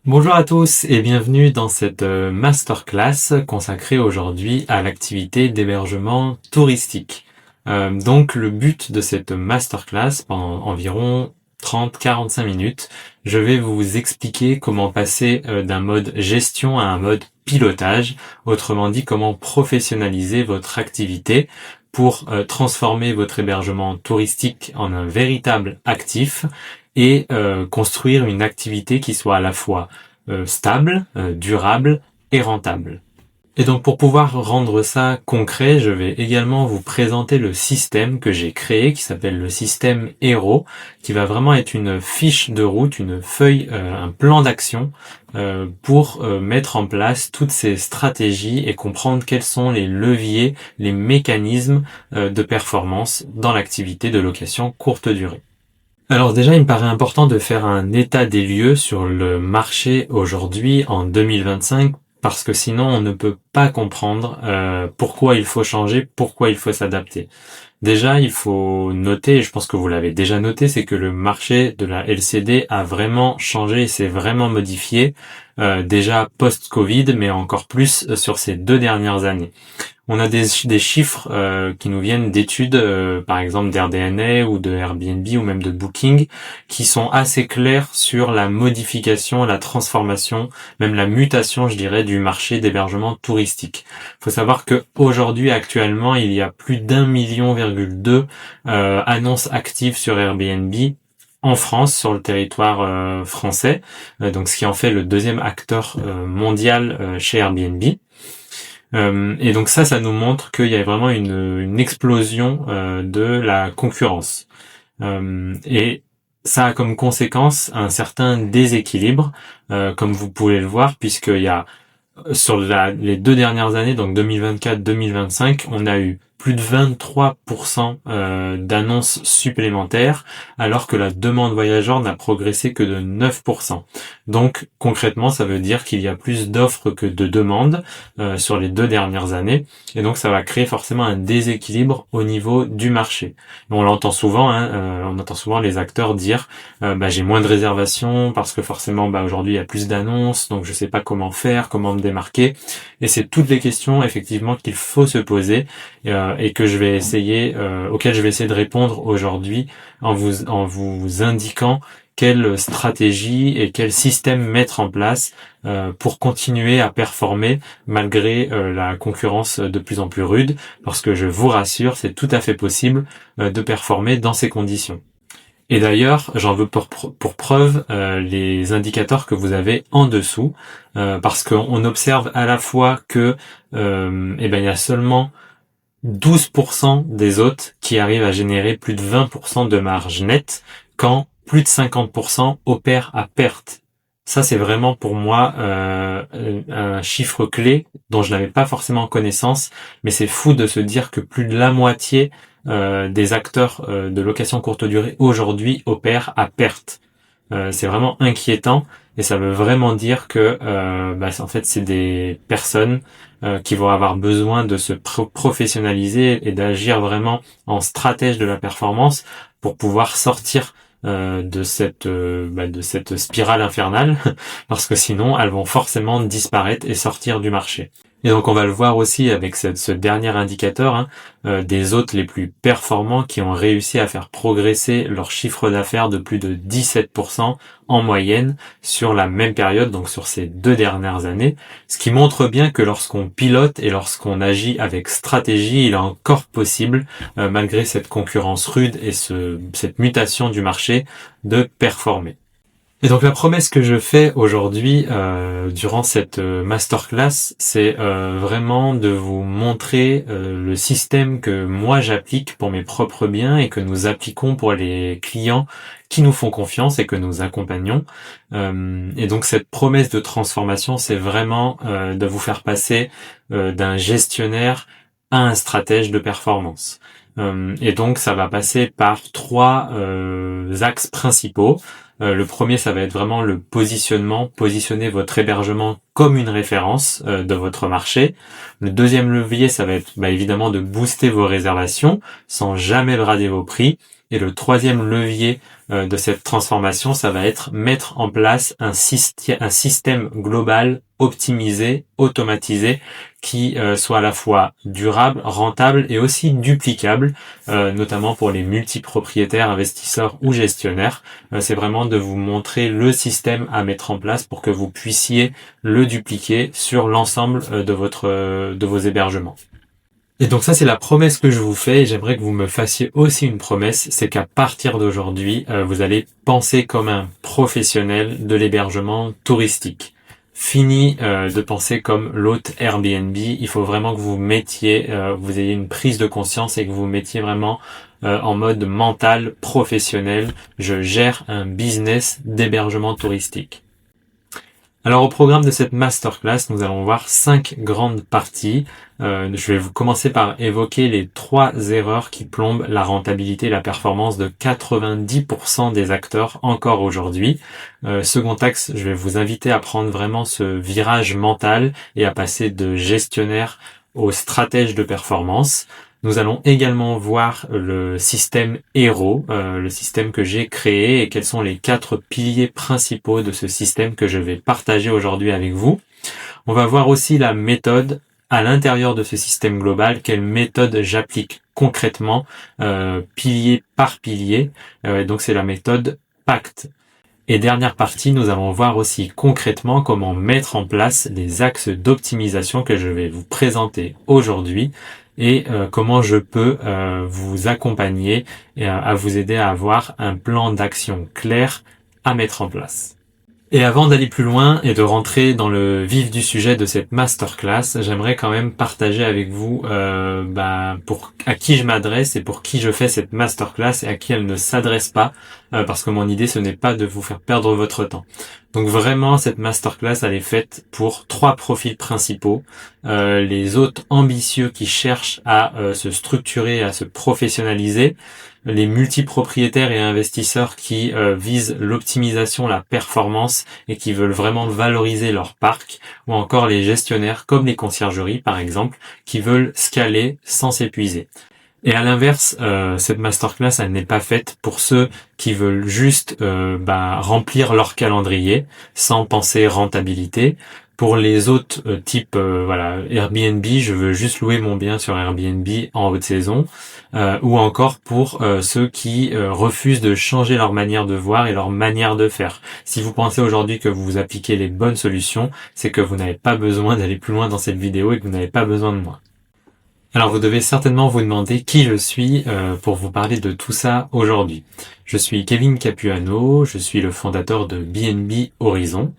Bonjour à tous et bienvenue dans cette masterclass consacrée aujourd'hui à l'activité d'hébergement touristique. Donc le but de cette masterclass, pendant environ 30-45 minutes, je vais vous expliquer comment passer d'un mode gestion à un mode pilotage, autrement dit comment professionnaliser votre activité pour transformer votre hébergement touristique en un véritable actif et construire une activité qui soit à la fois stable, durable et rentable. Et donc pour pouvoir rendre ça concret, je vais également vous présenter le système que j'ai créé, qui s'appelle le système Hero, qui va vraiment être une fiche de route, une feuille, un plan d'action pour mettre en place toutes ces stratégies et comprendre quels sont les leviers, les mécanismes de performance dans l'activité de location courte durée. Alors déjà, il me paraît important de faire un état des lieux sur le marché aujourd'hui en 2025 parce que sinon on ne peut pas comprendre pourquoi il faut changer, pourquoi il faut s'adapter. Déjà, il faut noter, et je pense que vous l'avez déjà noté, c'est que le marché de la LCD a vraiment changé et s'est vraiment modifié, déjà post-Covid, mais encore plus sur ces 2 dernières années. On a des chiffres qui nous viennent d'études, par exemple d'AirDNA ou de Airbnb ou même de Booking, qui sont assez clairs sur la modification, la transformation, même la mutation, je dirais, du marché d'hébergement touristique. Il faut savoir que aujourd'hui, actuellement, il y a plus d'1,2 million annonces actives sur Airbnb en France, sur le territoire français, donc ce qui en fait le deuxième acteur mondial chez Airbnb. Et donc ça nous montre qu'il y a vraiment une explosion de la concurrence. Et ça a comme conséquence un certain déséquilibre, comme vous pouvez le voir, puisqu'il y a sur les 2 dernières années, donc 2024-2025, on a eu plus de 23% d'annonces supplémentaires, alors que la demande voyageur n'a progressé que de 9%. Donc concrètement, ça veut dire qu'il y a plus d'offres que de demandes sur les 2 dernières années, et donc ça va créer forcément un déséquilibre au niveau du marché. Et on l'entend souvent, on entend souvent les acteurs dire j'ai moins de réservations parce que forcément aujourd'hui il y a plus d'annonces, donc je sais pas comment faire, comment me démarquer. Et c'est toutes les questions effectivement qu'il faut se poser et que je vais essayer, auxquelles je vais essayer de répondre aujourd'hui en vous indiquant quelle stratégie et quel système mettre en place pour continuer à performer malgré la concurrence de plus en plus rude, parce que je vous rassure, c'est tout à fait possible de performer dans ces conditions. Et d'ailleurs, j'en veux pour preuve les indicateurs que vous avez en dessous, parce qu'on observe à la fois que il y a seulement 12% des hôtes qui arrivent à générer plus de 20% de marge nette, quand plus de 50% opèrent à perte. Ça, c'est vraiment pour moi un chiffre clé dont je n'avais pas forcément connaissance, mais c'est fou de se dire que plus de la moitié des acteurs de location courte durée aujourd'hui opèrent à perte. C'est vraiment inquiétant et ça veut vraiment dire que en fait c'est des personnes qui vont avoir besoin de se professionnaliser et d'agir vraiment en stratège de la performance pour pouvoir sortir de cette spirale infernale parce que sinon elles vont forcément disparaître et sortir du marché. Et donc on va le voir aussi avec ce dernier indicateur, des hôtes les plus performants qui ont réussi à faire progresser leur chiffre d'affaires de plus de 17% en moyenne sur la même période, donc sur ces 2 dernières années, ce qui montre bien que lorsqu'on pilote et lorsqu'on agit avec stratégie, il est encore possible, malgré cette concurrence rude et cette mutation du marché, de performer. Et donc la promesse que je fais aujourd'hui durant cette masterclass, c'est vraiment de vous montrer le système que moi j'applique pour mes propres biens et que nous appliquons pour les clients qui nous font confiance et que nous accompagnons. Et donc cette promesse de transformation, c'est vraiment de vous faire passer d'un gestionnaire à un stratège de performance. Et donc ça va passer par 3 axes principaux. Le premier, ça va être vraiment le positionnement, positionner votre hébergement comme une référence de votre marché. Le deuxième levier, ça va être évidemment de booster vos réservations sans jamais brader vos prix. Et le troisième levier de cette transformation, ça va être mettre en place un système global optimisé, automatisé, qui soit à la fois durable, rentable et aussi duplicable, notamment pour les multipropriétaires, investisseurs ou gestionnaires. C'est vraiment de vous montrer le système à mettre en place pour que vous puissiez le dupliquer sur l'ensemble de vos hébergements. Et donc ça, c'est la promesse que je vous fais, et j'aimerais que vous me fassiez aussi une promesse, c'est qu'à partir d'aujourd'hui, vous allez penser comme un professionnel de l'hébergement touristique. Fini de penser comme l'hôte Airbnb, il faut vraiment que vous vous ayez une prise de conscience et que vous mettiez vraiment en mode mental, professionnel. Je gère un business d'hébergement touristique. Alors au programme de cette masterclass, nous allons voir 5 grandes parties. Je vais vous commencer par évoquer les 3 erreurs qui plombent la rentabilité et la performance de 90% des acteurs encore aujourd'hui. Second axe, je vais vous inviter à prendre vraiment ce virage mental et à passer de gestionnaire au stratège de performance. Nous allons également voir le système Hero, le système que j'ai créé et quels sont les 4 piliers principaux de ce système que je vais partager aujourd'hui avec vous. On va voir aussi la méthode à l'intérieur de ce système global, quelle méthode j'applique concrètement, pilier par pilier. Donc c'est la méthode PACT. Et dernière partie, nous allons voir aussi concrètement comment mettre en place les axes d'optimisation que je vais vous présenter aujourd'hui et comment je peux vous accompagner et à vous aider à avoir un plan d'action clair à mettre en place. Et avant d'aller plus loin et de rentrer dans le vif du sujet de cette masterclass, j'aimerais quand même partager avec vous à qui je m'adresse et pour qui je fais cette masterclass et à qui elle ne s'adresse pas, parce que mon idée ce n'est pas de vous faire perdre votre temps. Donc vraiment cette masterclass elle est faite pour 3 profils principaux, les hôtes ambitieux qui cherchent à se structurer, à se professionnaliser, les multipropriétaires et investisseurs qui visent l'optimisation, la performance et qui veulent vraiment valoriser leur parc, ou encore les gestionnaires comme les conciergeries par exemple, qui veulent scaler sans s'épuiser. Et à l'inverse, cette masterclass, elle n'est pas faite pour ceux qui veulent juste remplir leur calendrier sans penser rentabilité. Pour les autres type Airbnb, je veux juste louer mon bien sur Airbnb en haute saison, ou encore pour ceux qui refusent de changer leur manière de voir et leur manière de faire. Si vous pensez aujourd'hui que vous appliquez les bonnes solutions, c'est que vous n'avez pas besoin d'aller plus loin dans cette vidéo et que vous n'avez pas besoin de moi. Alors vous devez certainement vous demander qui je suis pour vous parler de tout ça aujourd'hui. Je suis Kevin Capuano, je suis le fondateur de BNB Horizon.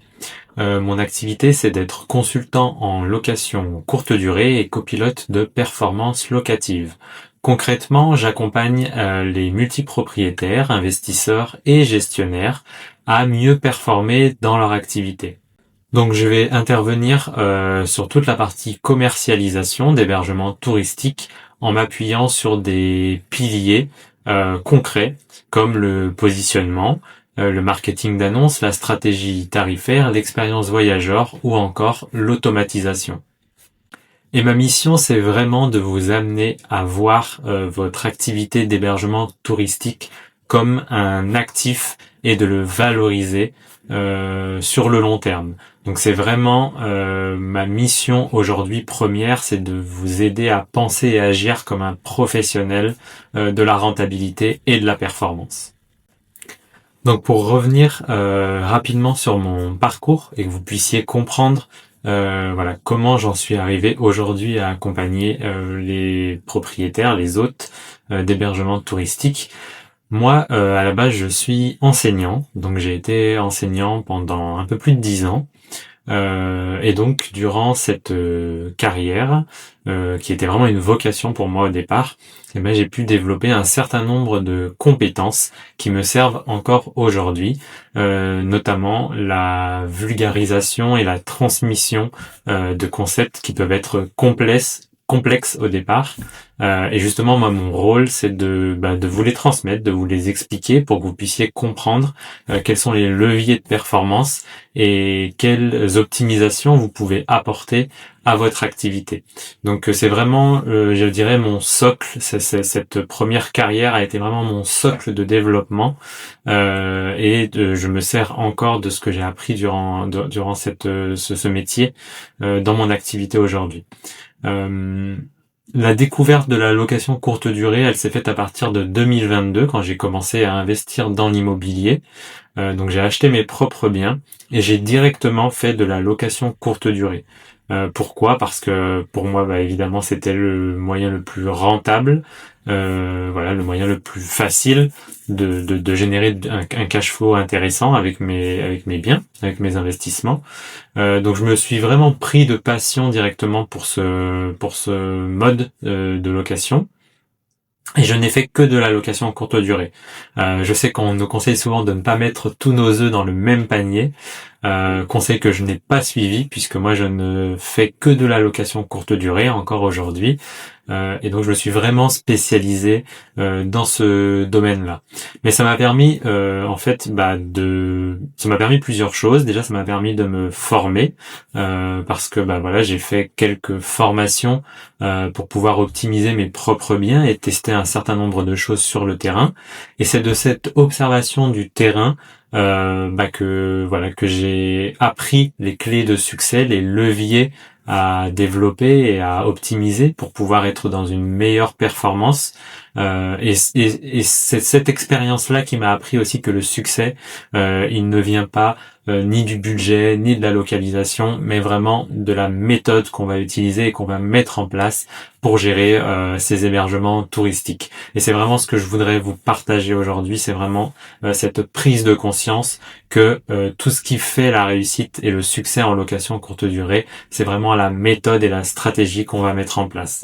Mon activité c'est d'être consultant en location courte durée et copilote de performance locative. Concrètement, j'accompagne les multipropriétaires, investisseurs et gestionnaires à mieux performer dans leur activité. Donc je vais intervenir sur toute la partie commercialisation d'hébergement touristique en m'appuyant sur des piliers concrets comme le positionnement, le marketing d'annonce, la stratégie tarifaire, l'expérience voyageur ou encore l'automatisation. Et ma mission, c'est vraiment de vous amener à voir votre activité d'hébergement touristique comme un actif et de le valoriser sur le long terme. Donc c'est vraiment ma mission aujourd'hui première, c'est de vous aider à penser et agir comme un professionnel de la rentabilité et de la performance. Donc pour revenir rapidement sur mon parcours et que vous puissiez comprendre comment j'en suis arrivé aujourd'hui à accompagner les propriétaires, les hôtes d'hébergement touristique. Moi, à la base, je suis enseignant, donc j'ai été enseignant pendant un peu plus de 10 ans. Et donc, durant cette carrière, qui était vraiment une vocation pour moi au départ, j'ai pu développer un certain nombre de compétences qui me servent encore aujourd'hui, notamment la vulgarisation et la transmission de concepts qui peuvent être complexes au départ. Et justement, moi, mon rôle, c'est de vous les transmettre, de vous les expliquer pour que vous puissiez comprendre quels sont les leviers de performance et quelles optimisations vous pouvez apporter à votre activité. Donc c'est vraiment, je dirais, mon socle. Cette première carrière a été vraiment mon socle de développement, je me sers encore de ce que j'ai appris durant ce métier dans mon activité aujourd'hui. La découverte de la location courte durée, elle s'est faite à partir de 2022 quand j'ai commencé à investir dans l'immobilier. Donc j'ai acheté mes propres biens et j'ai directement fait de la location courte durée. Pourquoi ? Parce que pour moi, évidemment, c'était le moyen le plus rentable, le moyen le plus facile de générer un cash flow intéressant avec mes biens, avec mes investissements. Donc je me suis vraiment pris de passion directement pour ce mode de location. Et je n'ai fait que de la location courte durée. Je sais qu'on nous conseille souvent de ne pas mettre tous nos œufs dans le même panier. Conseil que je n'ai pas suivi puisque moi je ne fais que de la location courte durée encore aujourd'hui. Et donc je me suis vraiment spécialisé dans ce domaine-là. Mais ça m'a permis ça m'a permis plusieurs choses. Déjà, ça m'a permis de me former parce que j'ai fait quelques formations pour pouvoir optimiser mes propres biens et tester un certain nombre de choses sur le terrain. Et c'est de cette observation du terrain que j'ai appris les clés de succès, les leviers à développer et à optimiser pour pouvoir être dans une meilleure performance. Et c'est cette expérience-là qui m'a appris aussi que le succès, il ne vient pas ni du budget, ni de la localisation, mais vraiment de la méthode qu'on va utiliser et qu'on va mettre en place pour gérer ces hébergements touristiques. Et c'est vraiment ce que je voudrais vous partager aujourd'hui, c'est vraiment cette prise de conscience que tout ce qui fait la réussite et le succès en location courte durée, c'est vraiment la méthode et la stratégie qu'on va mettre en place.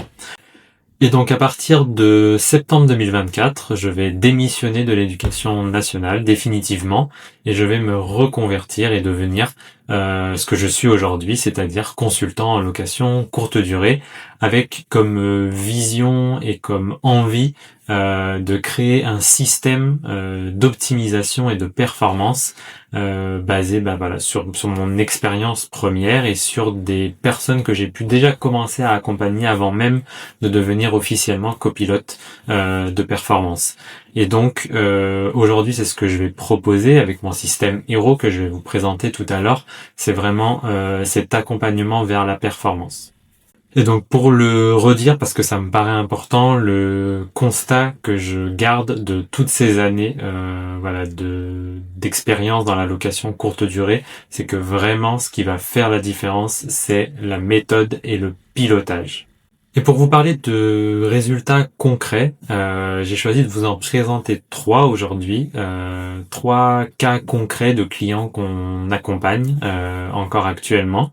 Et donc à partir de septembre 2024, je vais démissionner de l'éducation nationale définitivement et je vais me reconvertir et devenir ce que je suis aujourd'hui, c'est-à-dire consultant en location courte durée, avec comme vision et comme envie de créer un système d'optimisation et de performance basé sur mon expérience première et sur des personnes que j'ai pu déjà commencer à accompagner avant même de devenir officiellement copilote de performance. Et donc aujourd'hui, c'est ce que je vais proposer avec mon système Hero que je vais vous présenter tout à l'heure. C'est vraiment cet accompagnement vers la performance. Et donc pour le redire, parce que ça me paraît important, le constat que je garde de toutes ces années d'expérience dans la location courte durée, c'est que vraiment ce qui va faire la différence, c'est la méthode et le pilotage. Et pour vous parler de résultats concrets, j'ai choisi de vous en présenter 3 aujourd'hui, 3 cas concrets de clients qu'on accompagne encore actuellement.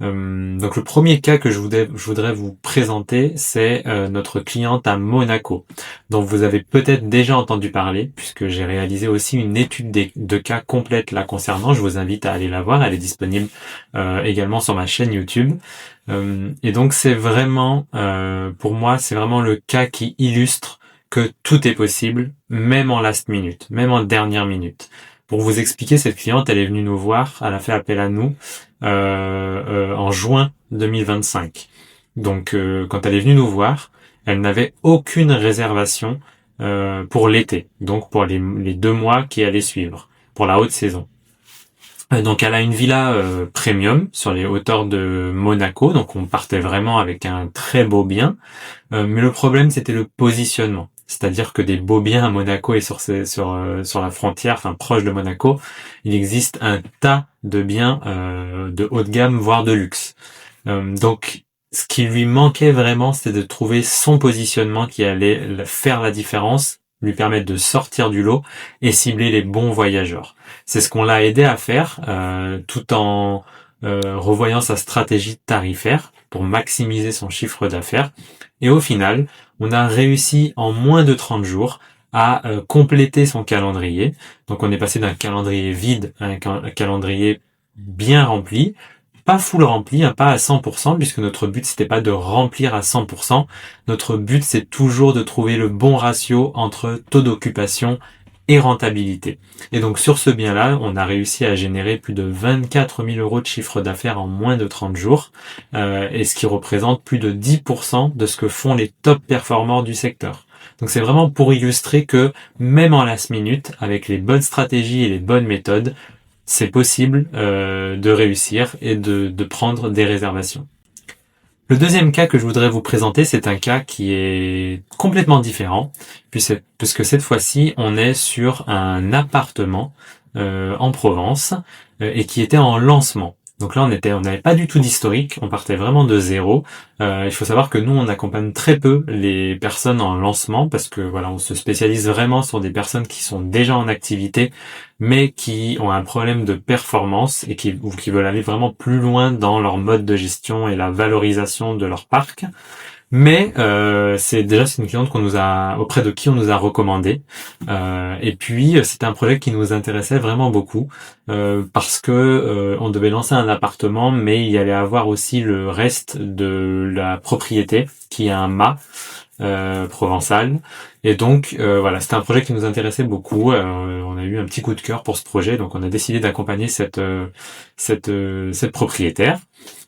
Donc le premier cas que je voudrais vous présenter, c'est notre cliente à Monaco, dont vous avez peut-être déjà entendu parler, puisque j'ai réalisé aussi une étude de cas complète là concernant. Je vous invite à aller la voir, elle est disponible également sur ma chaîne YouTube. Et donc c'est vraiment, pour moi, c'est vraiment le cas qui illustre que tout est possible, même en last minute, même en dernière minute. Pour vous expliquer, cette cliente, elle est venue nous voir, elle a fait appel à nous en juin 2025. Donc quand elle est venue nous voir, elle n'avait aucune réservation pour l'été, donc pour les 2 mois qui allaient suivre, pour la haute saison. Donc elle a une villa premium sur les hauteurs de Monaco, donc on partait vraiment avec un très beau bien, mais le problème c'était le positionnement. C'est-à-dire que des beaux biens à Monaco et sur la frontière, enfin proche de Monaco, il existe un tas de biens de haut de gamme, voire de luxe. Donc, ce qui lui manquait vraiment, c'était de trouver son positionnement qui allait faire la différence, lui permettre de sortir du lot et cibler les bons voyageurs. C'est ce qu'on l'a aidé à faire, tout en revoyant sa stratégie tarifaire pour maximiser son chiffre d'affaires. Et au final, on a réussi en moins de 30 jours à compléter son calendrier. Donc on est passé d'un calendrier vide à un calendrier bien rempli, pas full rempli, pas à 100%, puisque notre but c'était pas de remplir à 100%. Notre but c'est toujours de trouver le bon ratio entre taux d'occupation et rentabilité. Et donc sur ce bien-là, on a réussi à générer plus de 24 000 euros de chiffre d'affaires en moins de 30 jours, et ce qui représente plus de 10% de ce que font les top performeurs du secteur. Donc c'est vraiment pour illustrer que même en last minute, avec les bonnes stratégies et les bonnes méthodes, c'est possible de réussir et de prendre des réservations. Le deuxième cas que je voudrais vous présenter, c'est un cas qui est complètement différent, puisque cette fois-ci, on est sur un appartement en Provence et qui était en lancement. Donc là, on n'avait pas du tout d'historique, on partait vraiment de zéro. Il faut savoir que nous, on accompagne très peu les personnes en lancement parce que voilà, on se spécialise vraiment sur des personnes qui sont déjà en activité, mais qui ont un problème de performance et qui veulent aller vraiment plus loin dans leur mode de gestion et la valorisation de leur parc. Mais c'est une cliente auprès de qui on nous a recommandé. Et puis c'était un projet qui nous intéressait vraiment beaucoup parce que on devait lancer un appartement, mais il y allait avoir aussi le reste de la propriété qui est un mât provençal. Et donc voilà, c'était un projet qui nous intéressait beaucoup. On a eu un petit coup de cœur pour ce projet, donc on a décidé d'accompagner cette propriétaire.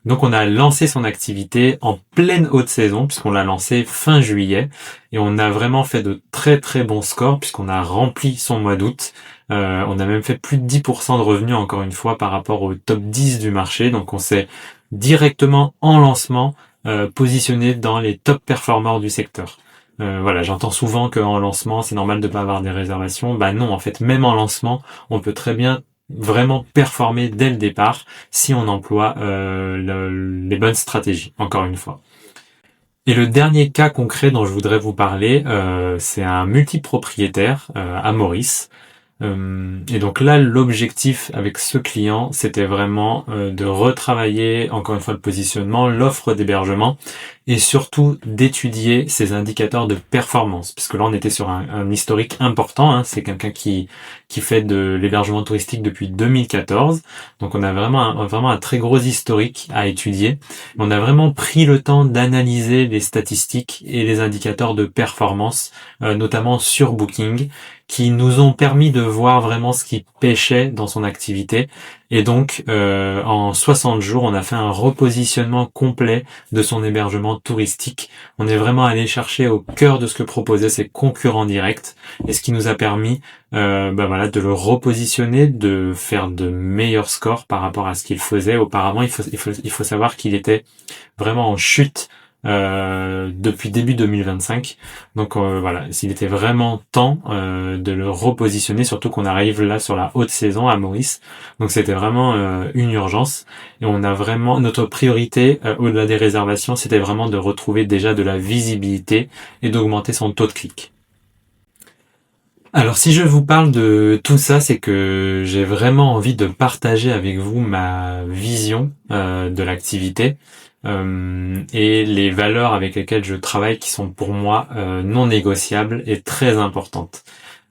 Donc on a lancé son activité en pleine haute saison, puisqu'on l'a lancé fin juillet, et on a vraiment fait de très très bons scores, puisqu'on a rempli son mois d'août. On a même fait plus de 10% de revenus, encore une fois, par rapport au top 10 du marché. Donc on s'est directement en lancement positionné dans les top performers du secteur. Voilà, j'entends souvent qu'en lancement, c'est normal de pas avoir des réservations. Bah non, en fait, même en lancement, on peut très bien vraiment performer dès le départ si on emploie les bonnes stratégies, encore une fois. Et le dernier cas concret dont je voudrais vous parler, c'est un multipropriétaire à Maurice. Et donc là, l'objectif avec ce client, c'était vraiment de retravailler, encore une fois, le positionnement, l'offre d'hébergement, et surtout d'étudier ses indicateurs de performance, puisque là, on était sur un historique important. Hein. C'est quelqu'un qui fait de l'hébergement touristique depuis 2014, donc on a vraiment un très gros historique à étudier. On a vraiment pris le temps d'analyser les statistiques et les indicateurs de performance, notamment sur Booking, qui nous ont permis de voir vraiment ce qui pêchait dans son activité. Et donc, en 60 jours, on a fait un repositionnement complet de son hébergement touristique. On est vraiment allé chercher au cœur de ce que proposaient ses concurrents directs, et ce qui nous a permis de le repositionner, de faire de meilleurs scores par rapport à ce qu'il faisait auparavant. Il faut savoir qu'il était vraiment en chute depuis début 2025. Donc voilà, s'il était vraiment temps de le repositionner, surtout qu'on arrive là sur la haute saison à Maurice. Donc c'était vraiment une urgence. Et on a vraiment notre priorité au-delà des réservations, c'était vraiment de retrouver déjà de la visibilité et d'augmenter son taux de clic. Alors si je vous parle de tout ça, c'est que j'ai vraiment envie de partager avec vous ma vision de l'activité et les valeurs avec lesquelles je travaille qui sont pour moi non négociables et très importantes.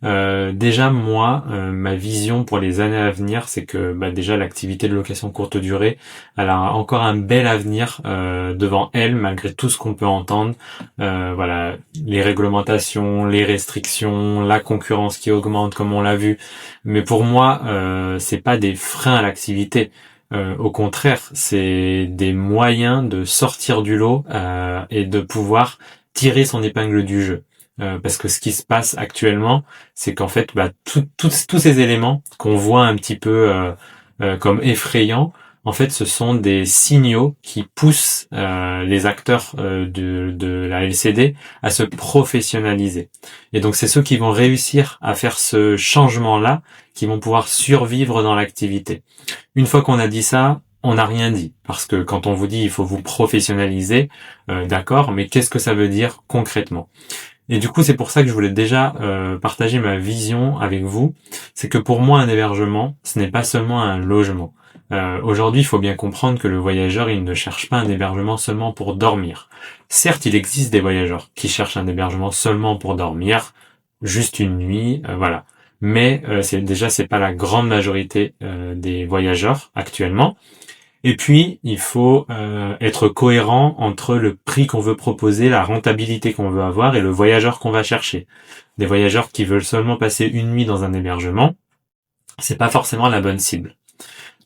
Déjà moi, ma vision pour les années à venir, c'est que déjà l'activité de location courte durée, elle a encore un bel avenir devant elle, malgré tout ce qu'on peut entendre. Voilà, les réglementations, les restrictions, la concurrence qui augmente, comme on l'a vu. Mais pour moi, c'est pas des freins à l'activité. Au contraire, c'est des moyens de sortir du lot et de pouvoir tirer son épingle du jeu. Parce que ce qui se passe actuellement, c'est qu'en fait, tous ces éléments qu'on voit un petit peu comme effrayants, en fait, ce sont des signaux qui poussent les acteurs de la LCD à se professionnaliser. Et donc, c'est ceux qui vont réussir à faire ce changement-là qui vont pouvoir survivre dans l'activité. Une fois qu'on a dit ça, on n'a rien dit. Parce que quand on vous dit il faut vous professionnaliser, d'accord, mais qu'est-ce que ça veut dire concrètement ? Et du coup, c'est pour ça que je voulais déjà partager ma vision avec vous. C'est que pour moi, un hébergement, ce n'est pas seulement un logement. Aujourd'hui, il faut bien comprendre que le voyageur, il ne cherche pas un hébergement seulement pour dormir. Certes, il existe des voyageurs qui cherchent un hébergement seulement pour dormir, juste une nuit, voilà. Mais c'est pas la grande majorité des voyageurs actuellement. Et puis, il faut être cohérent entre le prix qu'on veut proposer, la rentabilité qu'on veut avoir et le voyageur qu'on va chercher. Des voyageurs qui veulent seulement passer une nuit dans un hébergement, c'est pas forcément la bonne cible.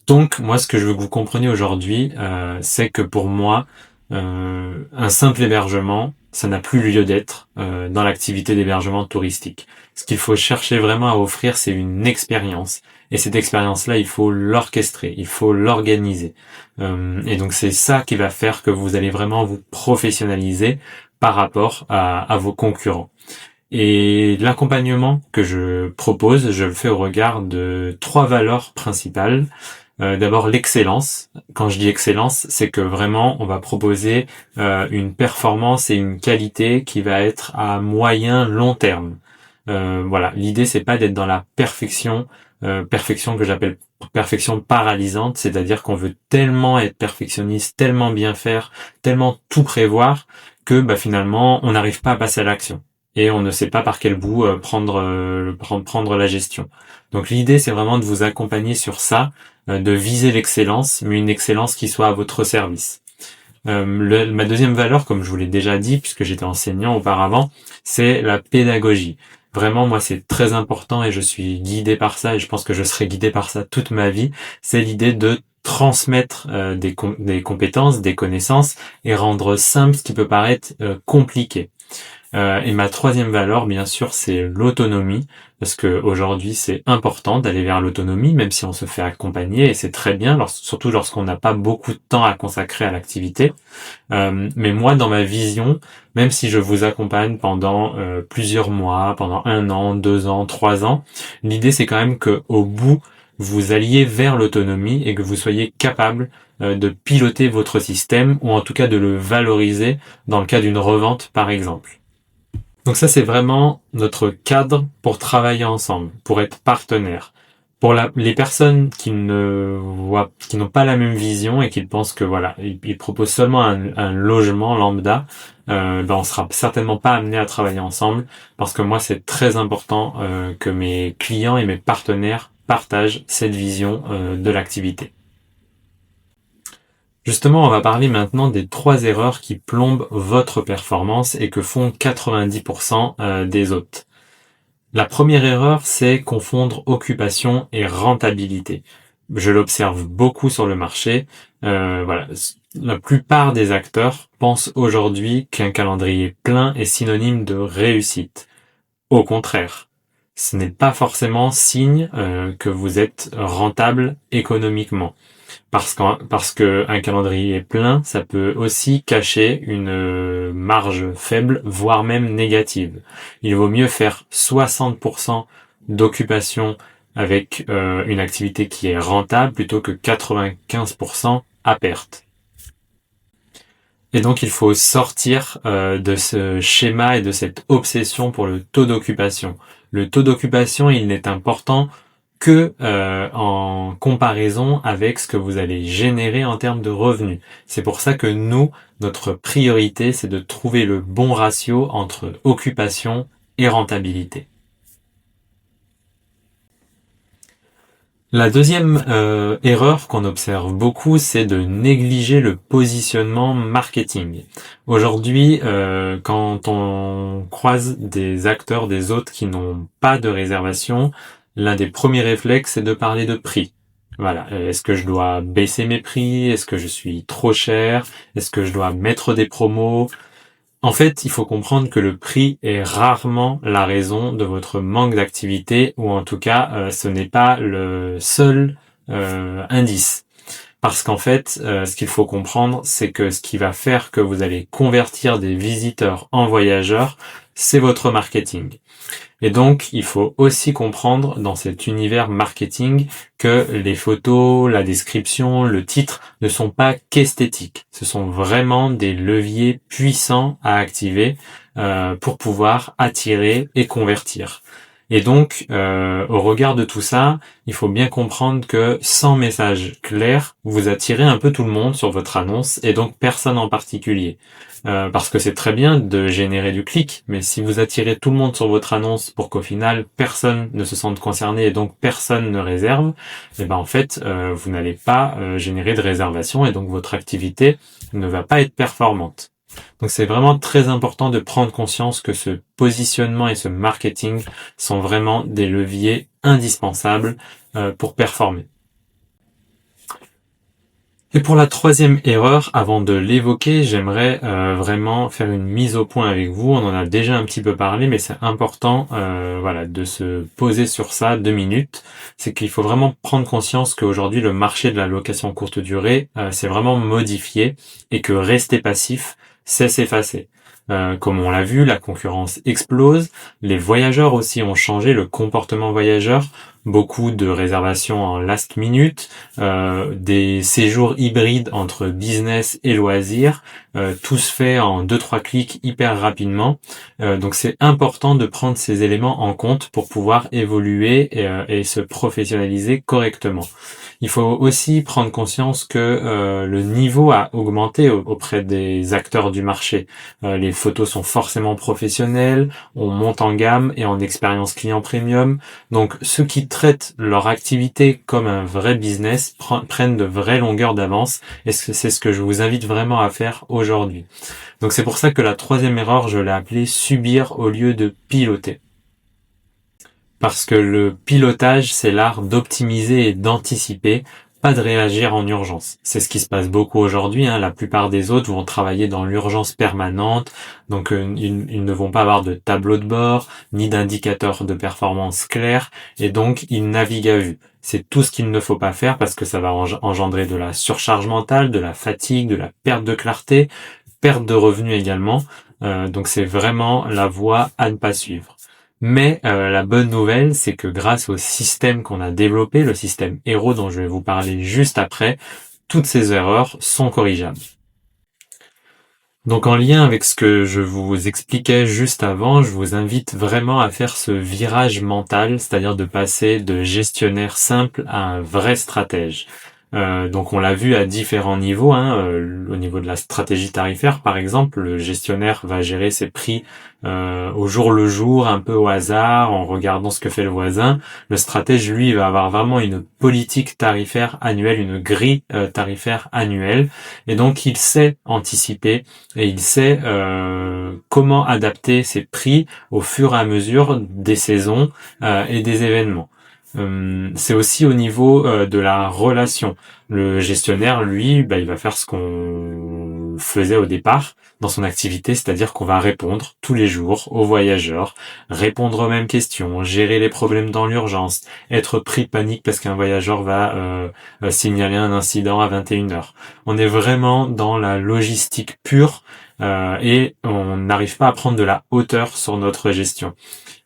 Donc, moi, ce que je veux que vous compreniez aujourd'hui, c'est que pour moi, un simple hébergement, ça n'a plus lieu d'être dans l'activité d'hébergement touristique. Ce qu'il faut chercher vraiment à offrir, c'est une expérience. Et cette expérience-là, il faut l'orchestrer, il faut l'organiser. Et donc, c'est ça qui va faire que vous allez vraiment vous professionnaliser par rapport à vos concurrents. Et l'accompagnement que je propose, je le fais au regard de 3 valeurs principales. D'abord l'excellence. Quand je dis excellence, c'est que vraiment on va proposer une performance et une qualité qui va être à moyen long terme. Voilà, l'idée c'est pas d'être dans la perfection, perfection que j'appelle perfection paralysante, c'est-à-dire qu'on veut tellement être perfectionniste, tellement bien faire, tellement tout prévoir que finalement on n'arrive pas à passer à l'action et on ne sait pas par quel bout prendre la gestion. Donc l'idée c'est vraiment de vous accompagner sur ça, de viser l'excellence, mais une excellence qui soit à votre service. Ma deuxième valeur, comme je vous l'ai déjà dit, puisque j'étais enseignant auparavant, c'est la pédagogie. Vraiment, moi, c'est très important et je suis guidé par ça et je pense que je serai guidé par ça toute ma vie. C'est l'idée de transmettre des compétences, des connaissances et rendre simple ce qui peut paraître compliqué. Et ma troisième valeur, bien sûr, c'est l'autonomie, parce que aujourd'hui, c'est important d'aller vers l'autonomie, même si on se fait accompagner, et c'est très bien, surtout lorsqu'on n'a pas beaucoup de temps à consacrer à l'activité. Mais moi, dans ma vision, même si je vous accompagne pendant plusieurs mois, pendant 1 an, 2 ans, 3 ans, l'idée c'est quand même que au bout, vous alliez vers l'autonomie et que vous soyez capable de piloter votre système, ou en tout cas de le valoriser dans le cas d'une revente, par exemple. Donc ça, c'est vraiment notre cadre pour travailler ensemble, pour être partenaires. Pour les personnes qui n'ont pas la même vision et qui pensent que voilà, ils proposent seulement un logement lambda, on sera certainement pas amené à travailler ensemble, parce que moi, c'est très important que mes clients et mes partenaires partagent cette vision de l'activité. Justement, on va parler maintenant des 3 erreurs qui plombent votre performance et que font 90% des hôtes. La première erreur, c'est confondre occupation et rentabilité. Je l'observe beaucoup sur le marché. Voilà, la plupart des acteurs pensent aujourd'hui qu'un calendrier plein est synonyme de réussite. Au contraire, ce n'est pas forcément signe que vous êtes rentable économiquement. Parce que un calendrier plein, ça peut aussi cacher une marge faible, voire même négative. Il vaut mieux faire 60% d'occupation avec une activité qui est rentable plutôt que 95% à perte. Et donc il faut sortir de ce schéma et de cette obsession pour le taux d'occupation. Le taux d'occupation, il n'est important que en comparaison avec ce que vous allez générer en termes de revenus. C'est pour ça que nous, notre priorité, c'est de trouver le bon ratio entre occupation et rentabilité. La deuxième erreur qu'on observe beaucoup, c'est de négliger le positionnement marketing. Aujourd'hui, quand on croise des acteurs, des hôtes qui n'ont pas de réservation, l'un des premiers réflexes, c'est de parler de prix. Voilà. Est-ce que je dois baisser mes prix? Est-ce que je suis trop cher? Est-ce que je dois mettre des promos? En fait, il faut comprendre que le prix est rarement la raison de votre manque d'activité, ou en tout cas, ce n'est pas le seul indice. Parce qu'en fait, ce qu'il faut comprendre, c'est que ce qui va faire que vous allez convertir des visiteurs en voyageurs, c'est votre marketing. Et donc, il faut aussi comprendre dans cet univers marketing que les photos, la description, le titre ne sont pas qu'esthétiques. Ce sont vraiment des leviers puissants à activer pour pouvoir attirer et convertir. Et donc, au regard de tout ça, il faut bien comprendre que sans message clair, vous attirez un peu tout le monde sur votre annonce et donc personne en particulier. Parce que c'est très bien de générer du clic, mais si vous attirez tout le monde sur votre annonce pour qu'au final personne ne se sente concerné et donc personne ne réserve, et ben en fait vous n'allez pas générer de réservation et donc votre activité ne va pas être performante. Donc c'est vraiment très important de prendre conscience que ce positionnement et ce marketing sont vraiment des leviers indispensables pour performer. Et pour la troisième erreur, avant de l'évoquer, j'aimerais vraiment faire une mise au point avec vous. On en a déjà un petit peu parlé, mais c'est important de se poser sur ça 2 minutes. C'est qu'il faut vraiment prendre conscience qu'aujourd'hui, le marché de la location courte durée s'est vraiment modifié et que rester passif, c'est s'effacer. Comme on l'a vu, la concurrence explose, les voyageurs aussi ont changé, le comportement voyageur, beaucoup de réservations en last minute, des séjours hybrides entre business et loisirs, tout se fait en 2-3 clics hyper rapidement. Donc c'est important de prendre ces éléments en compte pour pouvoir évoluer et se professionnaliser correctement. Il faut aussi prendre conscience que le niveau a augmenté auprès des acteurs du marché. Les photos sont forcément professionnelles, on monte en gamme et en expérience client premium. Donc ceux qui traitent leur activité comme un vrai business prennent de vraies longueurs d'avance et c'est ce que je vous invite vraiment à faire aujourd'hui. Donc c'est pour ça que la troisième erreur, je l'ai appelée subir au lieu de piloter. Parce que le pilotage, c'est l'art d'optimiser et d'anticiper, pas de réagir en urgence. C'est ce qui se passe beaucoup aujourd'hui. La plupart des autres vont travailler dans l'urgence permanente, donc ils ne vont pas avoir de tableau de bord, ni d'indicateurs de performance clairs, et donc ils naviguent à vue. C'est tout ce qu'il ne faut pas faire parce que ça va engendrer de la surcharge mentale, de la fatigue, de la perte de clarté, perte de revenus également. Donc c'est vraiment la voie à ne pas suivre. Mais la bonne nouvelle, c'est que grâce au système qu'on a développé, le système Hero dont je vais vous parler juste après, toutes ces erreurs sont corrigeables. Donc en lien avec ce que je vous expliquais juste avant, je vous invite vraiment à faire ce virage mental, c'est-à-dire de passer de gestionnaire simple à un vrai stratège. Donc on l'a vu à différents niveaux, au niveau de la stratégie tarifaire par exemple, le gestionnaire va gérer ses prix au jour le jour, un peu au hasard, en regardant ce que fait le voisin. Le stratège, lui, va avoir vraiment une politique tarifaire annuelle, une grille tarifaire annuelle, et donc il sait anticiper et il sait comment adapter ses prix au fur et à mesure des saisons et des événements. C'est aussi au niveau de la relation. Le gestionnaire, lui, il va faire ce qu'on faisait au départ dans son activité, c'est-à-dire qu'on va répondre tous les jours aux voyageurs, répondre aux mêmes questions, gérer les problèmes dans l'urgence, être pris de panique parce qu'un voyageur va signaler un incident à 21h. On est vraiment dans la logistique pure et on n'arrive pas à prendre de la hauteur sur notre gestion.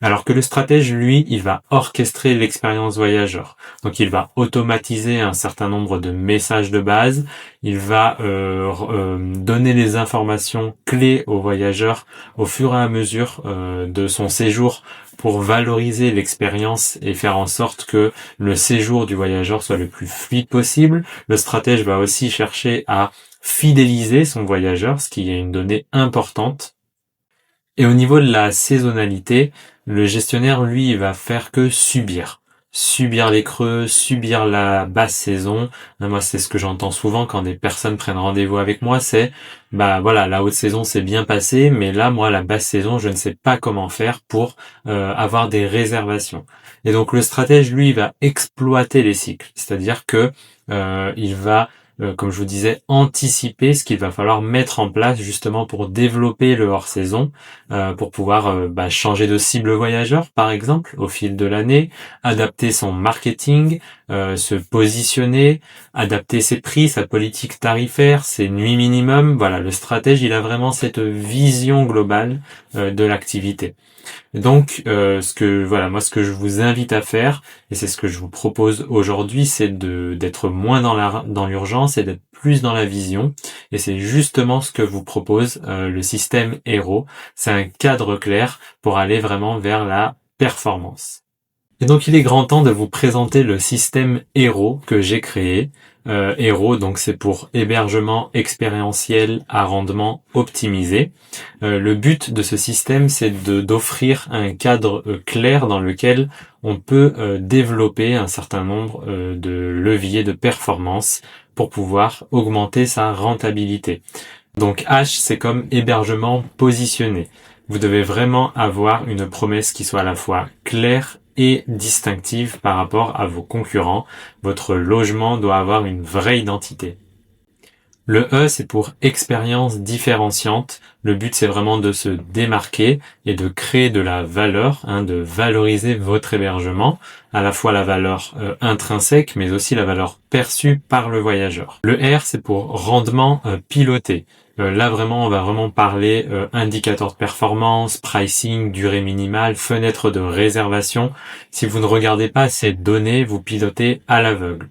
Alors que le stratège, lui, il va orchestrer l'expérience voyageur. Donc il va automatiser un certain nombre de messages de base, il va donner les informations clés aux voyageurs au fur et à mesure de son séjour pour valoriser l'expérience et faire en sorte que le séjour du voyageur soit le plus fluide possible. Le stratège va aussi chercher à fidéliser son voyageur, ce qui est une donnée importante. Et au niveau de la saisonnalité, le gestionnaire, lui, il va faire que subir. Subir les creux, subir la basse saison. Moi, c'est ce que j'entends souvent quand des personnes prennent rendez-vous avec moi, c'est, la haute saison s'est bien passée, mais là, moi, la basse saison, je ne sais pas comment faire pour avoir des réservations. Et donc, le stratège, lui, il va exploiter les cycles. C'est-à-dire que il va comme je vous disais, anticiper ce qu'il va falloir mettre en place justement pour développer le hors-saison, pour pouvoir changer de cible voyageur, par exemple, au fil de l'année, adapter son marketing, se positionner, adapter ses prix, sa politique tarifaire, ses nuits minimum. Voilà, le stratège, il a vraiment cette vision globale de l'activité. Donc, ce que je vous invite à faire, et c'est ce que je vous propose aujourd'hui, c'est d'être moins dans l'urgence et d'être plus dans la vision. Et c'est justement ce que vous propose le système Hero. C'est un cadre clair pour aller vraiment vers la performance. Et donc il est grand temps de vous présenter le système Hero que j'ai créé. Hero, donc c'est pour hébergement expérientiel à rendement optimisé. Le but de ce système, c'est d'offrir un cadre clair dans lequel on peut développer un certain nombre de leviers de performance pour pouvoir augmenter sa rentabilité. Donc H, c'est comme hébergement positionné. Vous devez vraiment avoir une promesse qui soit à la fois claire et distinctive par rapport à vos concurrents. Votre logement doit avoir une vraie identité. Le E, c'est pour expérience différenciante. Le but, c'est vraiment de se démarquer et de créer de la valeur, de valoriser votre hébergement, à la fois la valeur intrinsèque, mais aussi la valeur perçue par le voyageur. Le R, c'est pour rendement piloté. Là, vraiment, on va vraiment parler indicateur de performance, pricing, durée minimale, fenêtre de réservation. Si vous ne regardez pas ces données, vous pilotez à l'aveugle.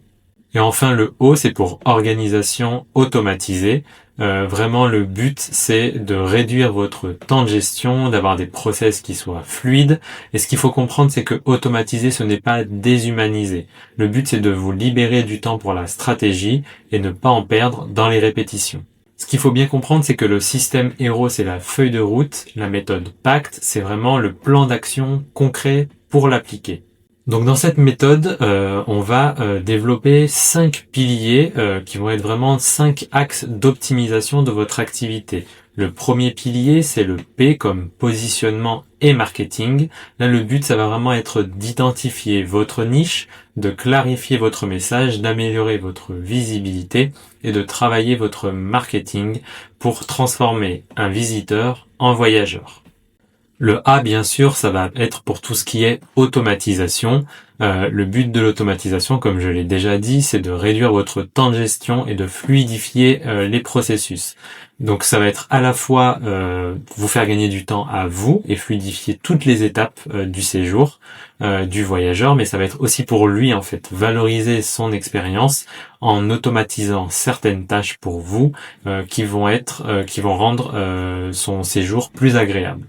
Et enfin, le O, c'est pour organisation automatisée. Vraiment, le but, c'est de réduire votre temps de gestion, d'avoir des process qui soient fluides. Et ce qu'il faut comprendre, c'est que automatiser, ce n'est pas déshumaniser. Le but, c'est de vous libérer du temps pour la stratégie et ne pas en perdre dans les répétitions. Ce qu'il faut bien comprendre, c'est que le système Hero, c'est la feuille de route. La méthode PACT, c'est vraiment le plan d'action concret pour l'appliquer. Donc dans cette méthode, on va développer 5 piliers qui vont être vraiment 5 axes d'optimisation de votre activité. Le premier pilier, c'est le P comme positionnement et marketing. Là, le but, ça va vraiment être d'identifier votre niche, de clarifier votre message, d'améliorer votre visibilité et de travailler votre marketing pour transformer un visiteur en voyageur. Le A, bien sûr, ça va être pour tout ce qui est automatisation. Le but de l'automatisation, comme je l'ai déjà dit, c'est de réduire votre temps de gestion et de fluidifier les processus. Donc ça va être à la fois vous faire gagner du temps à vous et fluidifier toutes les étapes du séjour du voyageur, mais ça va être aussi pour lui en fait, valoriser son expérience en automatisant certaines tâches pour vous qui vont rendre son séjour plus agréable.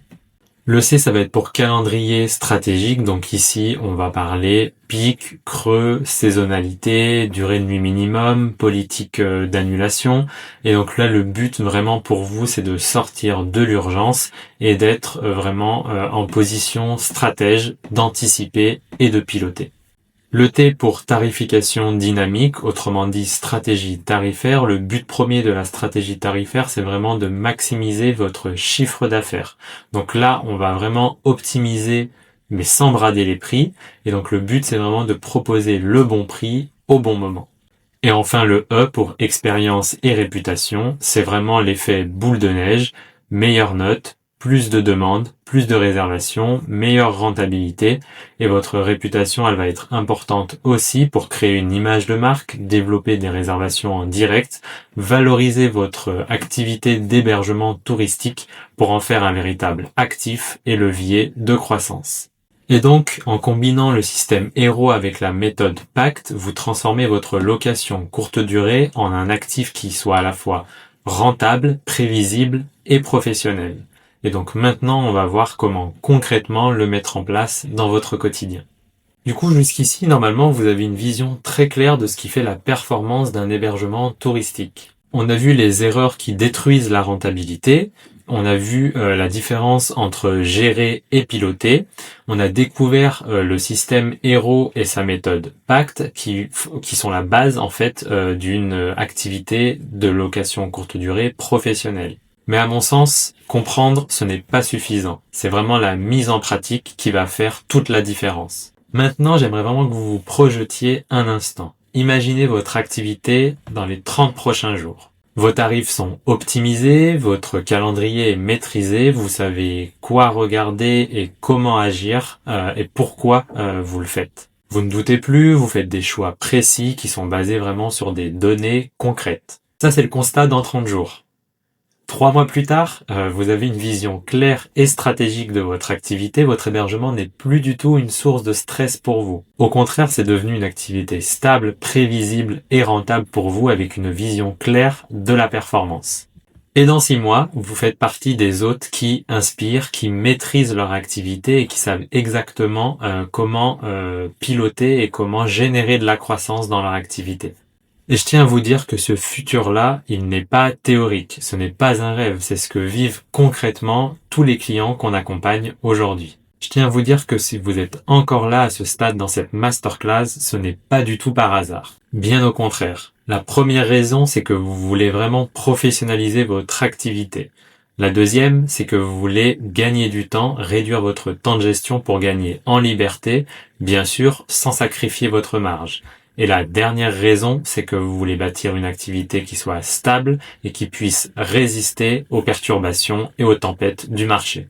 Le C, ça va être pour calendrier stratégique. Donc ici, on va parler pic, creux, saisonnalité, durée de nuit minimum, politique d'annulation. Et donc là, le but vraiment pour vous, c'est de sortir de l'urgence et d'être vraiment en position stratège, d'anticiper et de piloter. Le T pour tarification dynamique, autrement dit stratégie tarifaire. Le but premier de la stratégie tarifaire, c'est vraiment de maximiser votre chiffre d'affaires. Donc là, on va vraiment optimiser, mais sans brader les prix. Et donc le but, c'est vraiment de proposer le bon prix au bon moment. Et enfin, le E pour expérience et réputation, c'est vraiment l'effet boule de neige, meilleure note, plus de demandes, plus de réservations, meilleure rentabilité et votre réputation, elle va être importante aussi pour créer une image de marque, développer des réservations en direct, valoriser votre activité d'hébergement touristique pour en faire un véritable actif et levier de croissance. Et donc, en combinant le système Hero avec la méthode PACT, vous transformez votre location courte durée en un actif qui soit à la fois rentable, prévisible et professionnel. Et donc maintenant, on va voir comment concrètement le mettre en place dans votre quotidien. Du coup, jusqu'ici, normalement, vous avez une vision très claire de ce qui fait la performance d'un hébergement touristique. On a vu les erreurs qui détruisent la rentabilité. On a vu la différence entre gérer et piloter. On a découvert le système Hero et sa méthode PACT qui sont la base en fait d'une activité de location courte durée professionnelle. Mais à mon sens, comprendre, ce n'est pas suffisant. C'est vraiment la mise en pratique qui va faire toute la différence. Maintenant, j'aimerais vraiment que vous vous projetiez un instant. Imaginez votre activité dans les 30 prochains jours. Vos tarifs sont optimisés, votre calendrier est maîtrisé, vous savez quoi regarder et comment agir et pourquoi vous le faites. Vous ne doutez plus, vous faites des choix précis qui sont basés vraiment sur des données concrètes. Ça, c'est le constat dans 30 jours. 3 mois plus tard, vous avez une vision claire et stratégique de votre activité. Votre hébergement n'est plus du tout une source de stress pour vous. Au contraire, c'est devenu une activité stable, prévisible et rentable pour vous avec une vision claire de la performance. Et dans 6 mois, vous faites partie des hôtes qui inspirent, qui maîtrisent leur activité et qui savent exactement comment piloter et comment générer de la croissance dans leur activité. Et je tiens à vous dire que ce futur-là, il n'est pas théorique, ce n'est pas un rêve, c'est ce que vivent concrètement tous les clients qu'on accompagne aujourd'hui. Je tiens à vous dire que si vous êtes encore là à ce stade dans cette masterclass, ce n'est pas du tout par hasard. Bien au contraire. La première raison, c'est que vous voulez vraiment professionnaliser votre activité. La deuxième, c'est que vous voulez gagner du temps, réduire votre temps de gestion pour gagner en liberté, bien sûr, sans sacrifier votre marge. Et la dernière raison, c'est que vous voulez bâtir une activité qui soit stable et qui puisse résister aux perturbations et aux tempêtes du marché.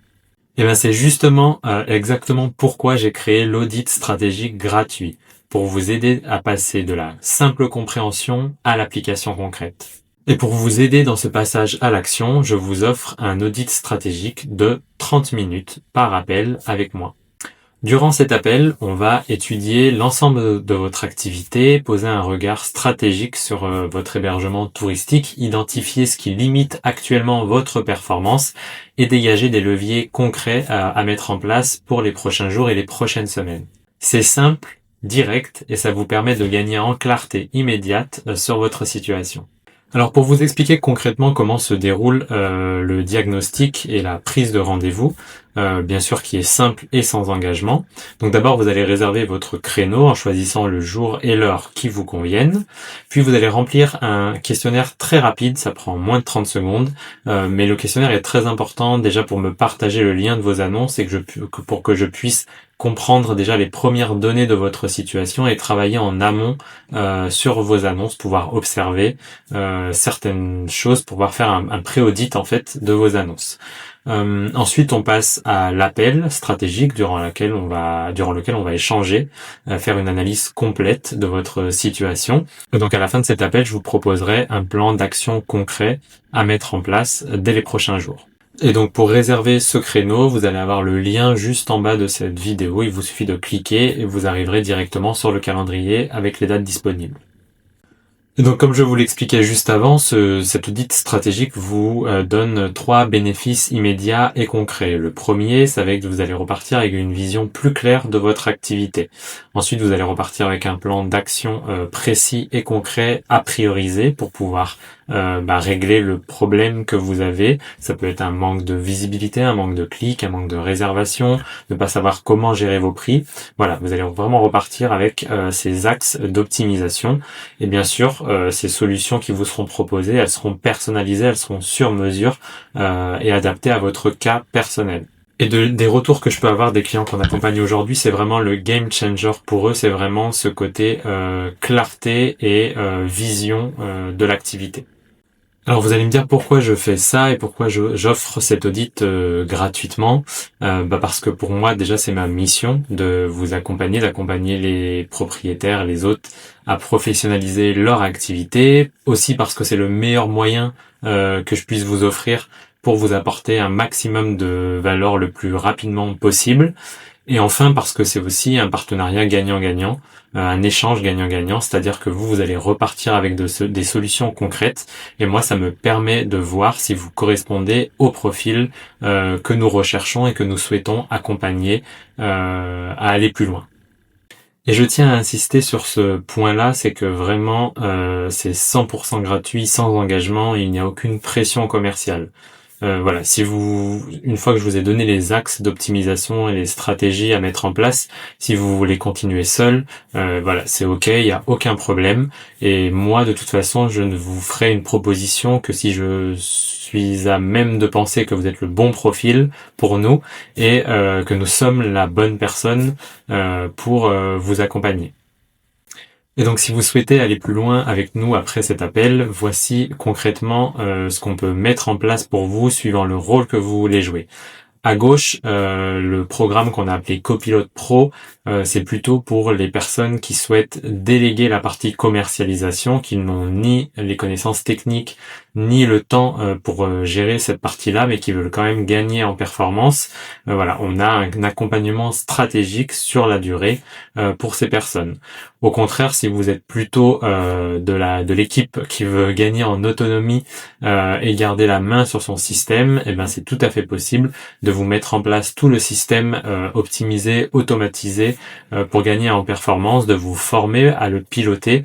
Et bien c'est justement exactement pourquoi j'ai créé l'audit stratégique gratuit, pour vous aider à passer de la simple compréhension à l'application concrète. Et pour vous aider dans ce passage à l'action, je vous offre un audit stratégique de 30 minutes par appel avec moi. Durant cet appel, on va étudier l'ensemble de votre activité, poser un regard stratégique sur votre hébergement touristique, identifier ce qui limite actuellement votre performance et dégager des leviers concrets à mettre en place pour les prochains jours et les prochaines semaines. C'est simple, direct et ça vous permet de gagner en clarté immédiate sur votre situation. Alors pour vous expliquer concrètement comment se déroule le diagnostic et la prise de rendez-vous, bien sûr qui est simple et sans engagement. Donc d'abord vous allez réserver votre créneau en choisissant le jour et l'heure qui vous conviennent. Puis vous allez remplir un questionnaire très rapide, ça prend moins de 30 secondes, mais le questionnaire est très important déjà pour me partager le lien de vos annonces et pour que je puisse comprendre déjà les premières données de votre situation et travailler en amont sur vos annonces, pouvoir observer certaines choses, pouvoir faire un pré-audit en fait de vos annonces. Ensuite, on passe à l'appel stratégique durant lequel on va échanger, faire une analyse complète de votre situation. Et donc, à la fin de cet appel, je vous proposerai un plan d'action concret à mettre en place dès les prochains jours. Et donc pour réserver ce créneau, vous allez avoir le lien juste en bas de cette vidéo. Il vous suffit de cliquer et vous arriverez directement sur le calendrier avec les dates disponibles. Et donc comme je vous l'expliquais juste avant, cet audit stratégique vous donne 3 bénéfices immédiats et concrets. Le premier, c'est que vous allez repartir avec une vision plus claire de votre activité. Ensuite, vous allez repartir avec un plan d'action précis et concret à prioriser pour pouvoir régler le problème que vous avez. Ça peut être un manque de visibilité, un manque de clics, un manque de réservation, ne pas savoir comment gérer vos prix. Voilà, vous allez vraiment repartir avec ces axes d'optimisation. Et bien sûr, ces solutions qui vous seront proposées, elles seront personnalisées, elles seront sur mesure et adaptées à votre cas personnel. Et des retours que je peux avoir des clients qu'on accompagne aujourd'hui, c'est vraiment le game changer pour eux, c'est vraiment ce côté clarté et vision de l'activité. Alors vous allez me dire pourquoi je fais ça et pourquoi j'offre cet audit gratuitement. Parce que pour moi déjà c'est ma mission de vous accompagner, d'accompagner les propriétaires, les hôtes à professionnaliser leur activité. Aussi parce que c'est le meilleur moyen que je puisse vous offrir pour vous apporter un maximum de valeur le plus rapidement possible. Et enfin parce que c'est aussi un partenariat gagnant-gagnant, un échange gagnant-gagnant, c'est-à-dire que vous allez repartir avec des solutions concrètes et moi ça me permet de voir si vous correspondez au profil que nous recherchons et que nous souhaitons accompagner à aller plus loin. Et je tiens à insister sur ce point-là, c'est que vraiment c'est 100% gratuit, sans engagement, et il n'y a aucune pression commerciale. Voilà, une fois que je vous ai donné les axes d'optimisation et les stratégies à mettre en place, si vous voulez continuer seul, c'est ok, il n'y a aucun problème. Et moi, de toute façon, je ne vous ferai une proposition que si je suis à même de penser que vous êtes le bon profil pour nous et que nous sommes la bonne personne pour vous accompagner. Et donc si vous souhaitez aller plus loin avec nous après cet appel, voici concrètement ce qu'on peut mettre en place pour vous suivant le rôle que vous voulez jouer. À gauche, le programme qu'on a appelé Copilote Pro, c'est plutôt pour les personnes qui souhaitent déléguer la partie commercialisation, qui n'ont ni les connaissances techniques, ni le temps pour gérer cette partie-là, mais qui veulent quand même gagner en performance. Voilà, on a un accompagnement stratégique sur la durée pour ces personnes. Au contraire, si vous êtes plutôt de l'équipe qui veut gagner en autonomie et garder la main sur son système, eh ben c'est tout à fait possible de vous mettre en place tout le système optimisé, automatisé pour gagner en performance, de vous former à le piloter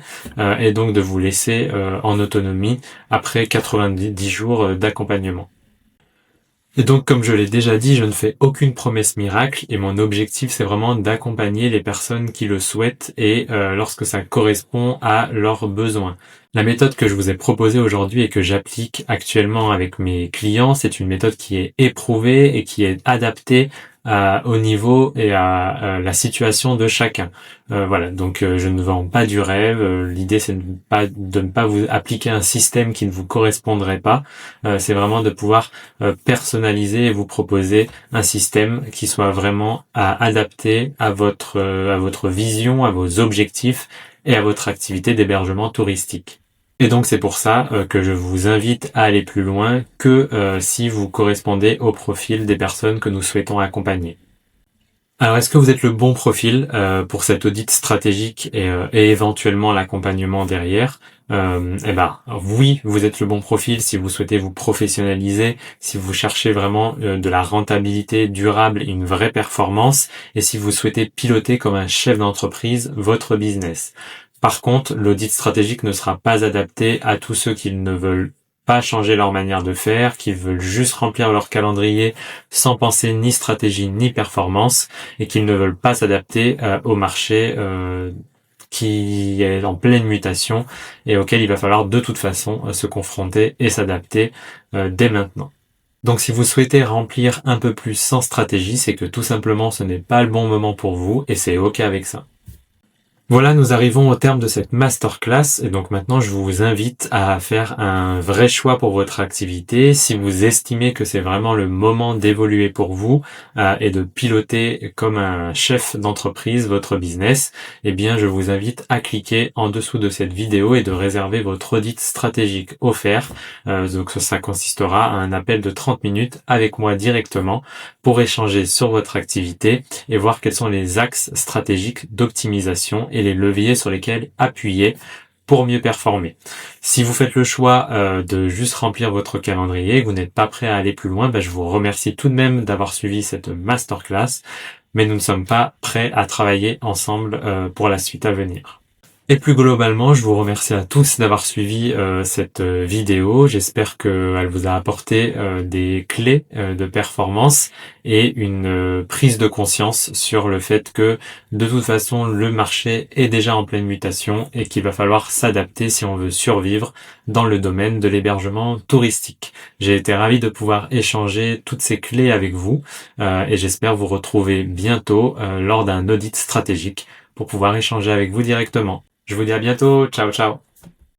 et donc de vous laisser en autonomie après 90 jours d'accompagnement. Et donc, comme je l'ai déjà dit, je ne fais aucune promesse miracle et mon objectif, c'est vraiment d'accompagner les personnes qui le souhaitent et lorsque ça correspond à leurs besoins. La méthode que je vous ai proposée aujourd'hui et que j'applique actuellement avec mes clients, c'est une méthode qui est éprouvée et qui est adaptée au niveau et à la situation de chacun. Voilà, donc je ne vends pas du rêve. L'idée, c'est de ne pas vous appliquer un système qui ne vous correspondrait pas. C'est vraiment de pouvoir personnaliser et vous proposer un système qui soit vraiment adapté à votre vision, à vos objectifs et à votre activité d'hébergement touristique. Et donc c'est pour ça que je vous invite à aller plus loin que si vous correspondez au profil des personnes que nous souhaitons accompagner. Alors est-ce que vous êtes le bon profil pour cet audit stratégique et éventuellement l'accompagnement derrière? Eh ben oui, vous êtes le bon profil si vous souhaitez vous professionnaliser, si vous cherchez vraiment de la rentabilité durable et une vraie performance, et si vous souhaitez piloter comme un chef d'entreprise votre business. Par contre, l'audit stratégique ne sera pas adapté à tous ceux qui ne veulent pas changer leur manière de faire, qui veulent juste remplir leur calendrier sans penser ni stratégie ni performance et qui ne veulent pas s'adapter au marché qui est en pleine mutation et auquel il va falloir de toute façon se confronter et s'adapter dès maintenant. Donc si vous souhaitez remplir un peu plus sans stratégie, c'est que tout simplement ce n'est pas le bon moment pour vous et c'est OK avec ça. Voilà, nous arrivons au terme de cette masterclass et donc maintenant je vous invite à faire un vrai choix pour votre activité. Si vous estimez que c'est vraiment le moment d'évoluer pour vous et de piloter comme un chef d'entreprise votre business, eh bien je vous invite à cliquer en dessous de cette vidéo et de réserver votre audit stratégique offert. Donc ça consistera à un appel de 30 minutes avec moi directement pour échanger sur votre activité et voir quels sont les axes stratégiques d'optimisation et les leviers sur lesquels appuyer pour mieux performer. Si vous faites le choix de juste remplir votre calendrier et que vous n'êtes pas prêt à aller plus loin, je vous remercie tout de même d'avoir suivi cette masterclass, mais nous ne sommes pas prêts à travailler ensemble pour la suite à venir. Et plus globalement, je vous remercie à tous d'avoir suivi cette vidéo. J'espère qu'elle vous a apporté des clés de performance et une prise de conscience sur le fait que de toute façon le marché est déjà en pleine mutation et qu'il va falloir s'adapter si on veut survivre dans le domaine de l'hébergement touristique. J'ai été ravi de pouvoir échanger toutes ces clés avec vous et j'espère vous retrouver bientôt lors d'un audit stratégique pour pouvoir échanger avec vous directement. Je vous dis à bientôt. Ciao, ciao.